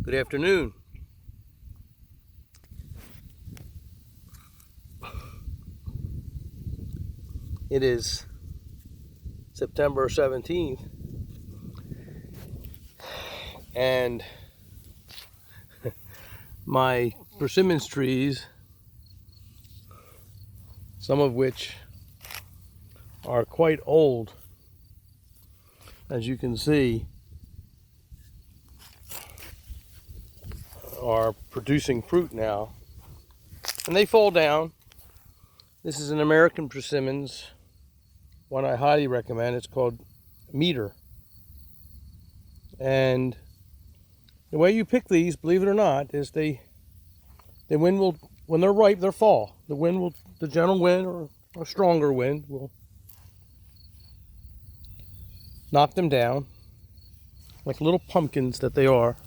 Good afternoon. It is September 17th, and my persimmons trees, some of which are quite old, as you can see, are producing fruit now, and they fall down. This is an American persimmons, one I highly recommend. It's called Meter. And the way you pick these, believe it or not, is the wind will, when they're ripe, they'll fall. The gentle wind or a stronger wind will knock them down like little pumpkins that they are.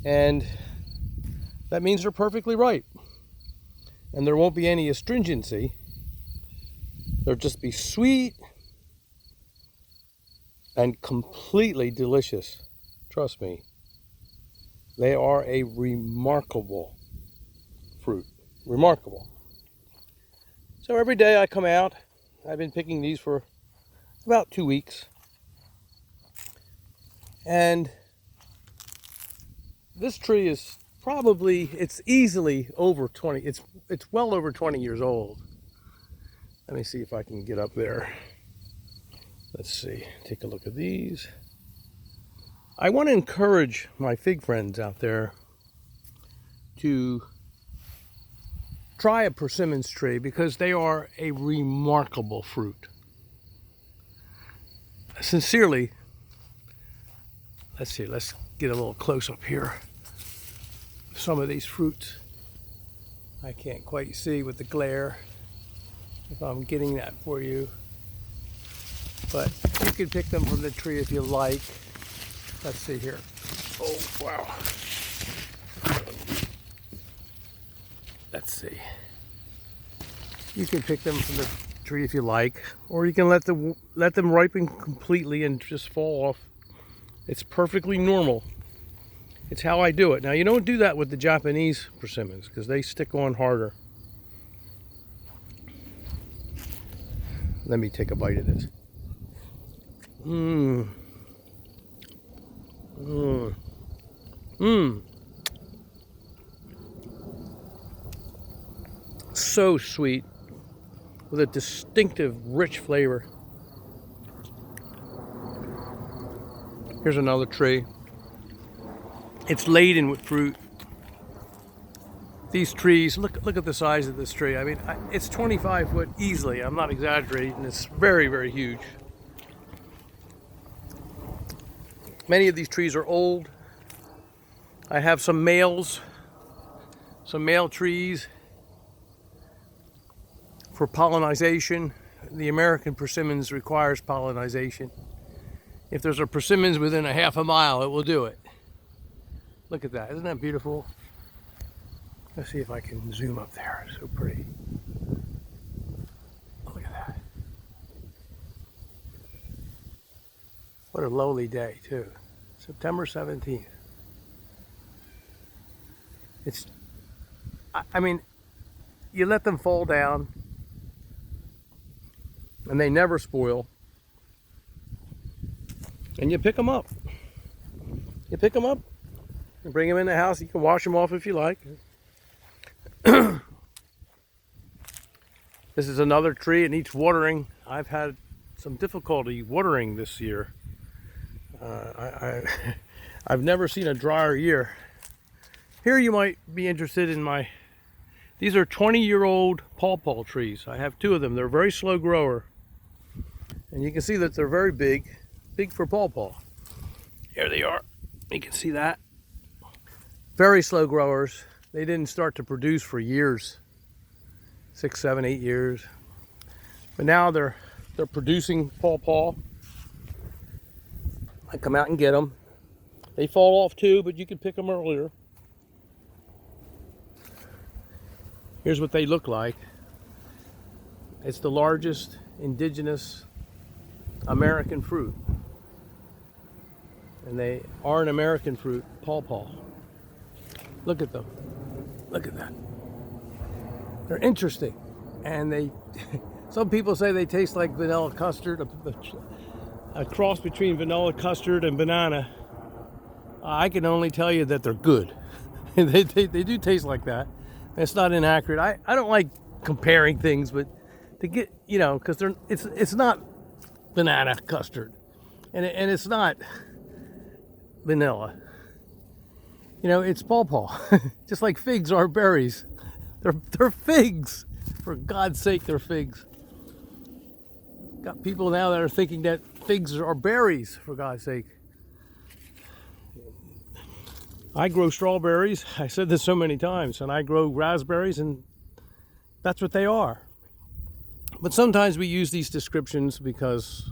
And that means they're perfectly ripe. And there won't be any astringency. They'll just be sweet and completely delicious. Trust me. They are a remarkable fruit. Remarkable. So every day I come out. I've been picking these for about 2 weeks. And this tree is it's easily over 20, it's well over 20 years old. Let me see if I can get up there. Let's see, take a look at these. I want to encourage my fig friends out there to try a persimmons tree because they are a remarkable fruit. Sincerely, let's see, let's get a little close up here. Some of these fruits I can't quite see with the glare if I'm getting that for you, but you can pick them from the tree if you like. Let's see here. Oh wow, let's see, you can pick them from the tree if you like, or you can let them ripen completely and just fall off. It's perfectly normal. It's how I do it. Now, you don't do that with the Japanese persimmons because they stick on harder. Let me take a bite of this. So sweet, with a distinctive, rich flavor. Here's another tree. It's laden with fruit. These trees, look at the size of this tree. I mean, it's 25 foot easily. I'm not exaggerating. It's very, very huge. Many of these trees are old. I have some male trees for pollination. The American persimmons requires pollination. If there's a persimmons within a half a mile, it will do it. Look at that, isn't that beautiful? Let's see if I can zoom up there. It's so pretty. Look at that. What a lovely day, too. September 17th. I mean, you let them fall down and they never spoil. And you pick them up. You pick them up. And bring them in the house. You can wash them off if you like. This is another tree. It needs watering. I've had some difficulty watering this year. I've never seen a drier year. Here you might be interested in these are 20-year-old pawpaw trees. I have 2 of them. They're very slow grower. And you can see that they're very big for pawpaw. Here they are. You can see that. Very slow growers. They didn't start to produce for years, 6, 7, 8 years. But now they're producing pawpaw. I come out and get them. They fall off too, but you can pick them earlier. Here's what they look like. It's the largest indigenous American fruit. And they are an American fruit, pawpaw. Look at them. Look at that. They're interesting. And they, some people say they taste like vanilla custard, a cross between vanilla custard and banana. I can only tell you that they're good. they do taste like that. It's not inaccurate. I don't like comparing things, but to get, you know, because it's not banana custard, and it's not vanilla. You know, it's pawpaw. Just like figs are berries. They're figs. For God's sake, they're figs. Got people now that are thinking that figs are berries, for God's sake. I grow strawberries. I said this so many times. And I grow raspberries, and that's what they are. But sometimes we use these descriptions because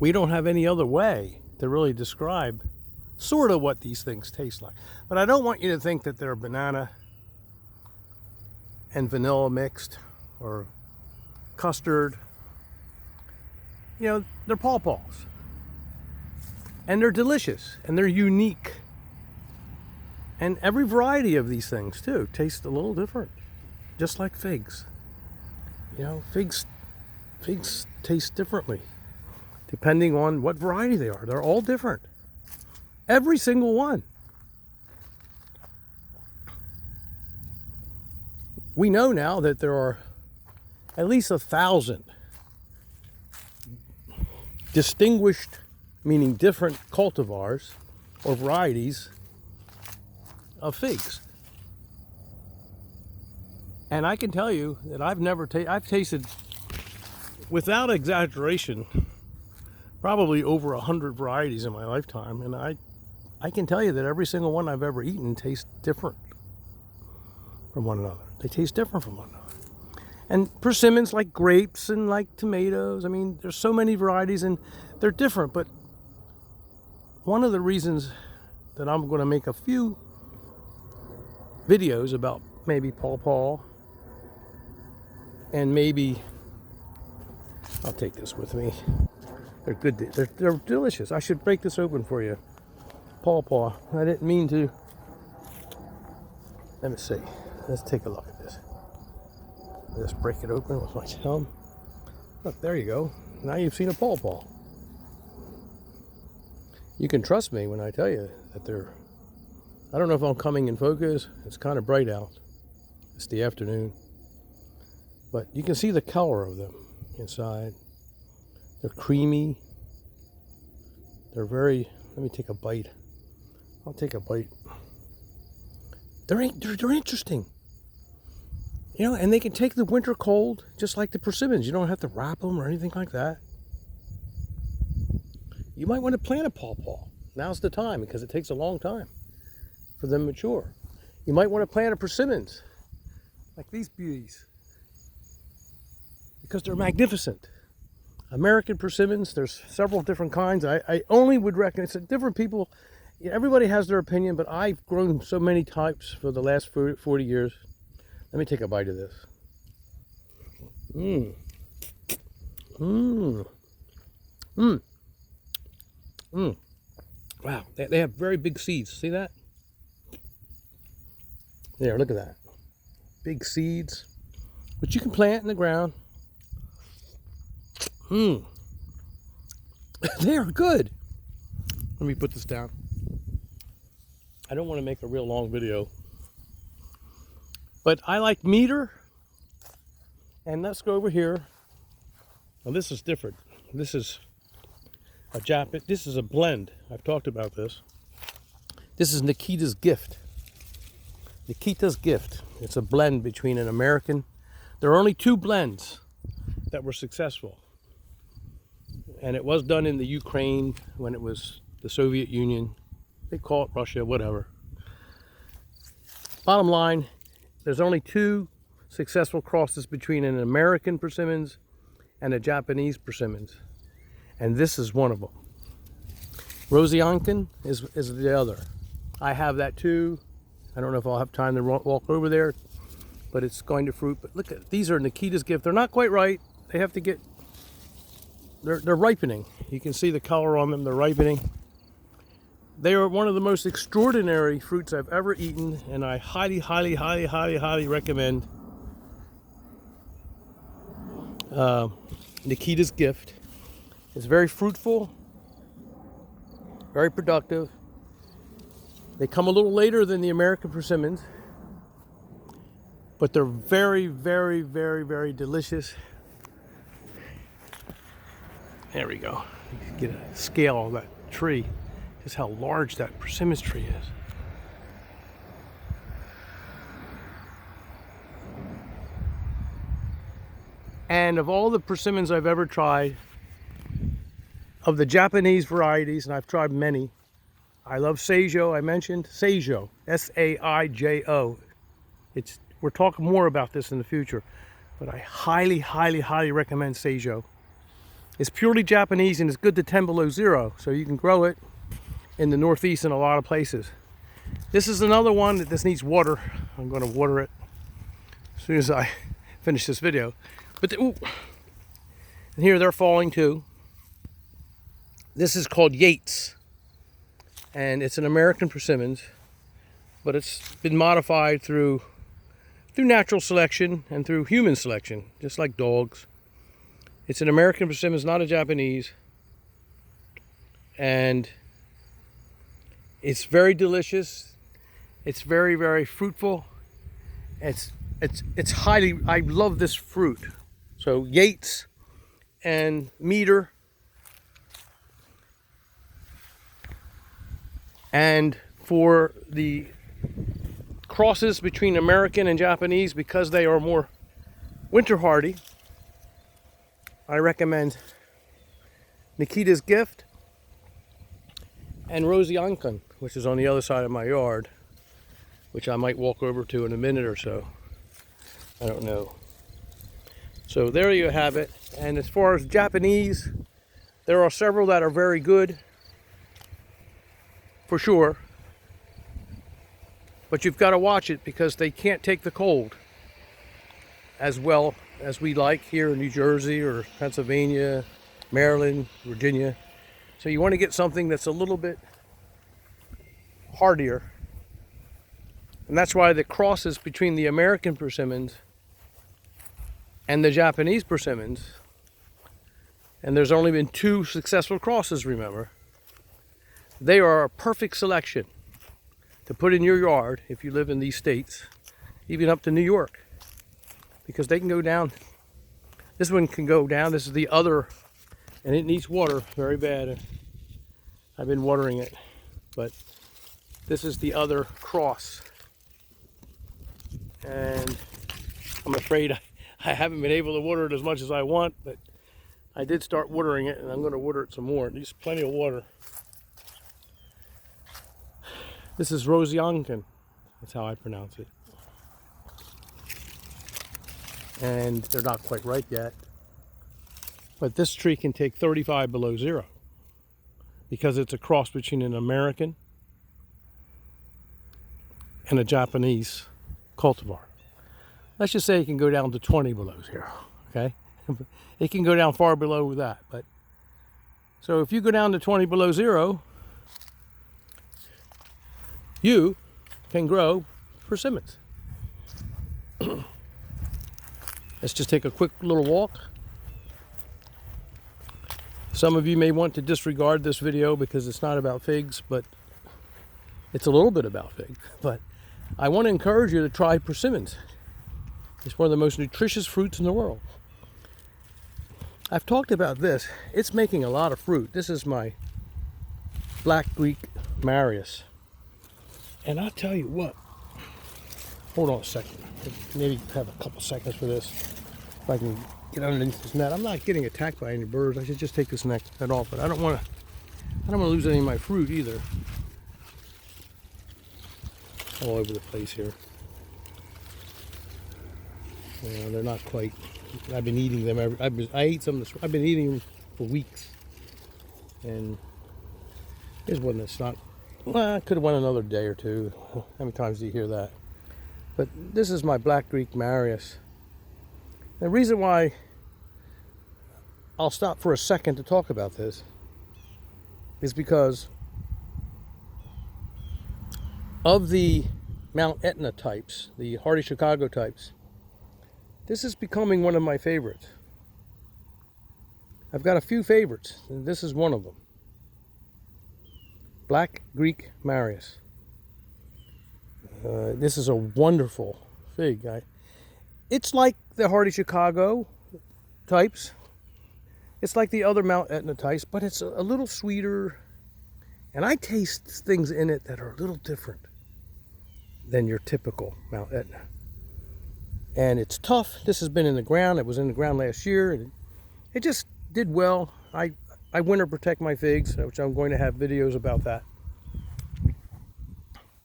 we don't have any other way to really describe sort of what these things taste like. But I don't want you to think that they're banana and vanilla mixed or custard. You know, they're pawpaws. And they're delicious and they're unique. And every variety of these things too tastes a little different. Just like figs. You know, figs taste differently depending on what variety they are. They're all different. Every single one. We know now that there are at least 1,000 distinguished, meaning different cultivars or varieties of figs. And I can tell you that I've tasted, without exaggeration, probably over 100 varieties in my lifetime, and I can tell you that every single one I've ever eaten tastes different from one another. They taste different from one another. And persimmons, like grapes and like tomatoes, I mean, there's so many varieties and they're different. But one of the reasons that I'm going to make a few videos about maybe pawpaw and maybe, I'll take this with me. They're good. They're delicious. I should break this open for you. Pawpaw. I didn't mean to. Let me see. Let's take a look at this. Just break it open with my thumb. Look, there you go. Now you've seen a pawpaw. You can trust me when I tell you that they're, I don't know if I'm coming in focus. It's kind of bright out. It's the afternoon. But you can see the color of them inside. They're creamy. They're very, let me take a bite. I'll take a bite. They're interesting. You know, and they can take the winter cold just like the persimmons. You don't have to wrap them or anything like that. You might want to plant a pawpaw. Now's the time because it takes a long time for them to mature. You might want to plant a persimmons like these beauties because they're magnificent. American persimmons, there's several different kinds. I only would recommend, it's different people, everybody has their opinion, but I've grown so many types for the last 40 years. Let me take a bite of this. Wow, they have very big seeds. See that? There, look at that. Big seeds, which you can plant in the ground. They are good. Let me put this down. I don't want to make a real long video. But I like meter. And let's go over here. Well, this is different. This is a Japanese. This is a blend. I've talked about this. This is Nikita's Gift. Nikita's Gift. It's a blend between an American. There are only 2 blends that were successful. And it was done in the Ukraine when it was the Soviet Union. They call it Russia, whatever. Bottom line, there's only 2 successful crosses between an American persimmons and a Japanese persimmons. And this is one of them. Rosiankin is the other. I have that too. I don't know if I'll have time to walk over there, but it's going to fruit. But look at, these are Nikita's Gift. They're not quite right. They have to get they're ripening. You can see the color on them, they're ripening. They are one of the most extraordinary fruits I've ever eaten, and I highly, highly, highly, highly, highly recommend Nikita's Gift. It's very fruitful, very productive. They come a little later than the American Persimmons, but they're very, very, very, very delicious. There we go. You can get a scale of that tree. Just how large that persimmons tree is. And of all the persimmons I've ever tried, of the Japanese varieties, and I've tried many, I love Saijo. I mentioned Saijo, S-A-I-J-O. We're talking more about this in the future, but I highly, highly, highly recommend Saijo. It's purely Japanese and it's good to 10 below zero, so you can grow it in the Northeast in a lot of places. This is another one that just needs water. I'm going to water it as soon as I finish this video. But and here they're falling too. This is called Yeats, and it's an American persimmons, but it's been modified through natural selection and through human selection, just like dogs. It's an American persimmons, not a Japanese, and it's very delicious. It's very, very fruitful. It's highly, I love this fruit. So Yeats and Meter. And for the crosses between American and Japanese, because they are more winter hardy, I recommend Nikita's Gift and Rosiankan, which is on the other side of my yard, which I might walk over to in a minute or so. I don't know. So there you have it. And as far as Japanese, there are several that are very good, for sure. But you've got to watch it because they can't take the cold as well as we like here in New Jersey or Pennsylvania, Maryland, Virginia. So you want to get something that's a little bit hardier. And that's why the crosses between the American persimmons and the Japanese persimmons, and there's only been 2 successful crosses, remember, they are a perfect selection to put in your yard if you live in these states, even up to New York, because they can go down. This one can go down. This is the other, and it needs water very bad. I've been watering it, but this is the other cross, and I'm afraid I haven't been able to water it as much as I want, but I did start watering it, and I'm going to water it some more. It needs plenty of water. This is Rosiankan. That's how I pronounce it. And they're not quite ripe yet. But this tree can take 35 below zero because it's a cross between an American and a Japanese cultivar. Let's just say it can go down to 20 below zero, okay? It can go down far below that, but so if you go down to 20 below zero, you can grow persimmons. Let's just take a quick little walk. Some of you may want to disregard this video because it's not about figs, but it's a little bit about figs. But I want to encourage you to try persimmons. It's one of the most nutritious fruits in the world. I've talked about this. It's making a lot of fruit. This is my Black Greek Marius. And I'll tell you what, hold on a second. Maybe have a couple seconds for this. If I can get underneath this net. I'm not getting attacked by any birds. I should just take this net off, but I don't want to lose any of my fruit either. All over the place here. They're not quite. I've been eating them. I ate some. I've been eating them for weeks. And here's one that's not. Well, I could have went another day or two. How many times do you hear that? But this is my Black Greek Marius. The reason why I'll stop for a second to talk about this is because of the Mount Etna types, the hardy Chicago types, this is becoming one of my favorites. I've got a few favorites, and this is one of them. Black Greek Marius. This is a wonderful fig. It's like the hardy Chicago types. It's like the other Mount Etna types, but it's a little sweeter. And I taste things in it that are a little different than your typical Mount Etna. And it's tough. This has been in the ground. It was in the ground last year. And it just did well. I winter protect my figs, which I'm going to have videos about that.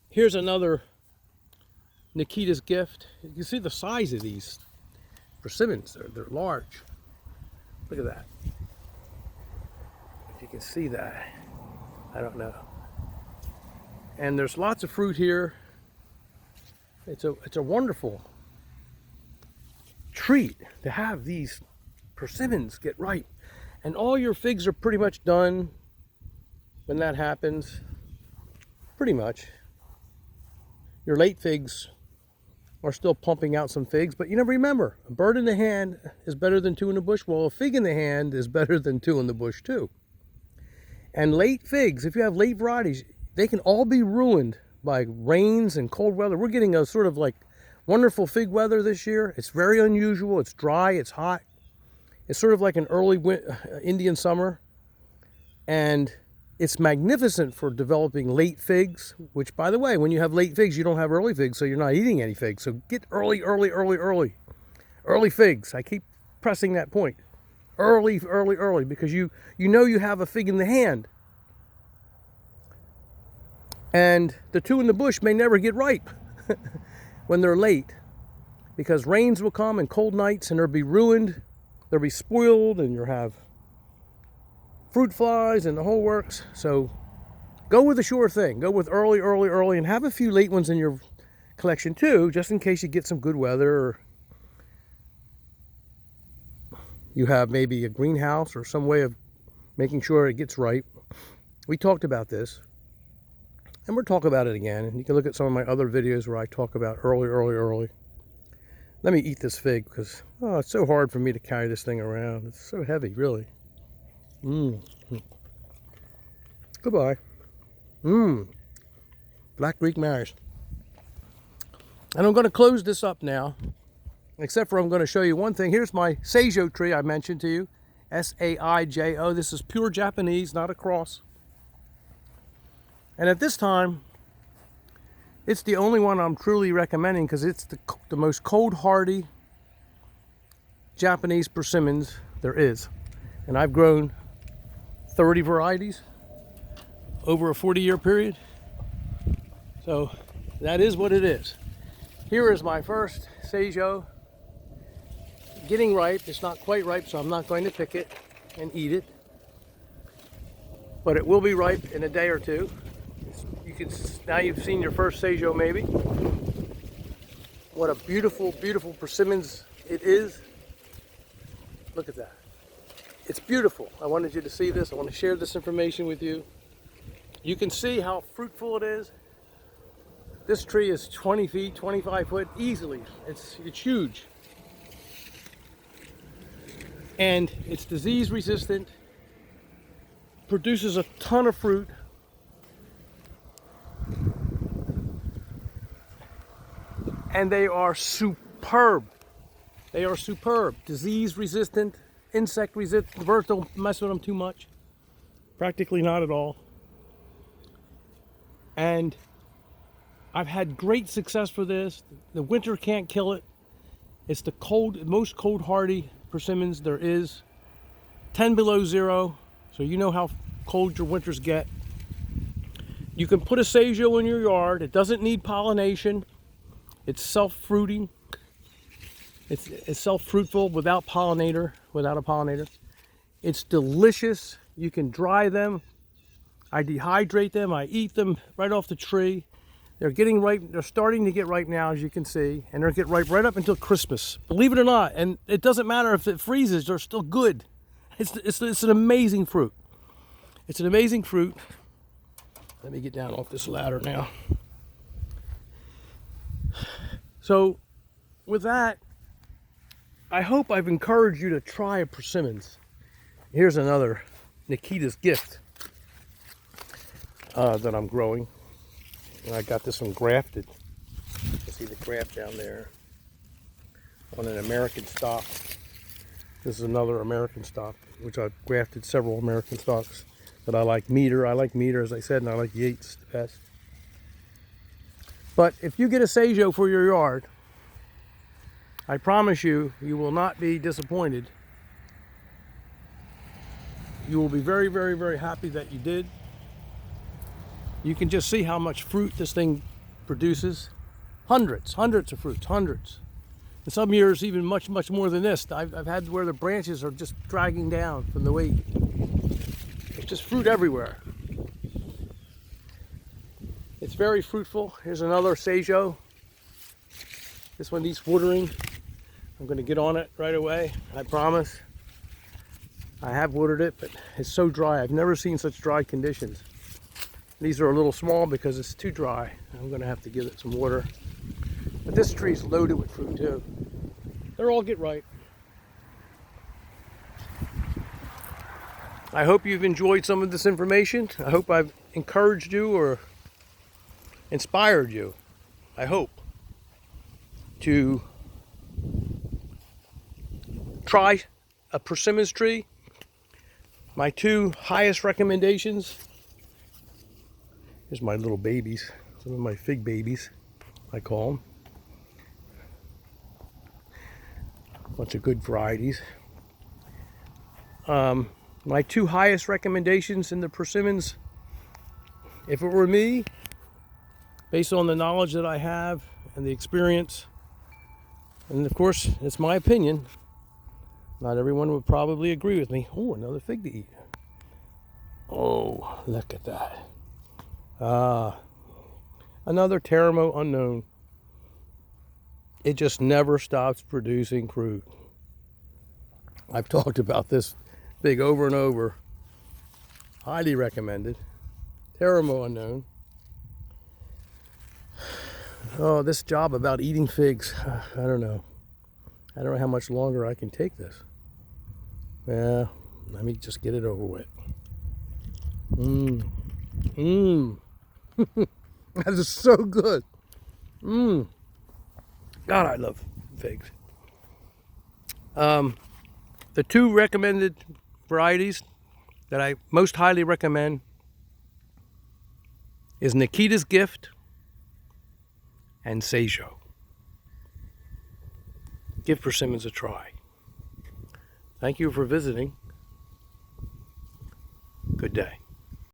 Here's another Nikita's gift. You can see the size of these persimmons. They're large. Look at that. If you can see that, I don't know. And there's lots of fruit here. It's a wonderful treat to have these persimmons get ripe. And all your figs are pretty much done when that happens. Pretty much. Your late figs are still pumping out some figs, but you never remember, a bird in the hand is better than two in the bush. Well, a fig in the hand is better than two in the bush too. And late figs, if you have late varieties, they can all be ruined by rains and cold weather. We're getting a sort of like wonderful fig weather this year. It's very unusual. It's dry, it's hot. It's sort of like an early Indian summer. And it's magnificent for developing late figs, which, by the way, when you have late figs, you don't have early figs, so you're not eating any figs. So get early figs. I keep pressing that point. Early, because you know you have a fig in the hand. And the two in the bush may never get ripe when they're late, because rains will come and cold nights and they'll be ruined, they'll be spoiled, and you'll have fruit flies and the whole works. So go with a sure thing. Go with early, and have a few late ones in your collection too, just in case you get some good weather, or you have maybe a greenhouse or some way of making sure it gets ripe. We talked about this, and we'll talk about it again. And you can look at some of my other videos where I talk about early. Let me eat this fig, because it's so hard for me to carry this thing around. It's so heavy, really. Goodbye. Black Greek Marius. And I'm going to close this up now, except for I'm going to show you one thing. Here's my Seijo tree I mentioned to you. S-A-I-J-O. This is pure Japanese, not a cross. And at this time, it's the only one I'm truly recommending, because it's the most cold hardy Japanese persimmons there is. And I've grown 30 varieties over a 40-year period. So that is what it is. Here is my first Seijo, getting ripe. It's not quite ripe, so I'm not going to pick it and eat it. But it will be ripe in a day or two. Now you've seen your first Seijo, maybe. What a beautiful, beautiful persimmons it is. Look at that. It's beautiful. I wanted you to see this. I want to share this information with you. You can see how fruitful it is. This tree is 20 feet, 25 foot easily. It's huge. And it's disease resistant. Produces a ton of fruit. And they are superb. They are superb. Disease resistant, insect resistant. The birds don't mess with them too much. Practically not at all. And I've had great success for this. The winter can't kill it. It's the most cold hardy persimmons there is. 10 below zero. So you know how cold your winters get. You can put a Seijo in your yard. It doesn't need pollination. It's self-fruiting. It's self-fruitful without a pollinator. It's delicious. You can dry them. I dehydrate them. I eat them right off the tree. They're getting ripe. They're starting to get ripe now, as you can see, and they'll get ripe right up until Christmas. Believe it or not, and it doesn't matter if it freezes. They're still good. It's an amazing fruit. It's an amazing fruit. Let me get down off this ladder now. So, with that, I hope I've encouraged you to try a persimmons. Here's another Nikita's Gift that I'm growing. And I got this one grafted. You see the graft down there on an American stock. This is another American stock, which I've grafted several American stocks that I like. I like Meter, as I said, and I like Yeats the best. But if you get a Seijo for your yard, I promise you, you will not be disappointed. You will be very, very, very happy that you did. You can just see how much fruit this thing produces. Hundreds of fruits, hundreds. In some years, even much, much more than this. I've had where the branches are just dragging down from the weight. There's just fruit everywhere. It's very fruitful. Here's another Seijo. This one needs watering. I'm going to get on it right away, I promise. I have watered it, but it's so dry. I've never seen such dry conditions. These are a little small because it's too dry. I'm going to have to give it some water. But this tree is loaded with fruit too. They'll all get ripe. I hope you've enjoyed some of this information. I hope I've encouraged you or inspired you, I hope, to try a persimmons tree. My two highest recommendations. Here's my little babies, some of my fig babies, I call them. A bunch of good varieties. My two highest recommendations in the persimmons, if it were me, based on the knowledge that I have and the experience, and of course, it's my opinion. Not everyone would probably agree with me. Oh, another fig to eat. Oh, look at that. Another Teramo unknown. It just never stops producing fruit. I've talked about this fig over and over. Highly recommended. Teramo unknown. Oh, this job about eating figs. I don't know. I don't know how much longer I can take this. Yeah, let me just get it over with. That is so good. God, I love figs. The two recommended varieties that I most highly recommend is Nikita's Gift and Seijo. Give persimmons a try. Thank you for visiting. Good day.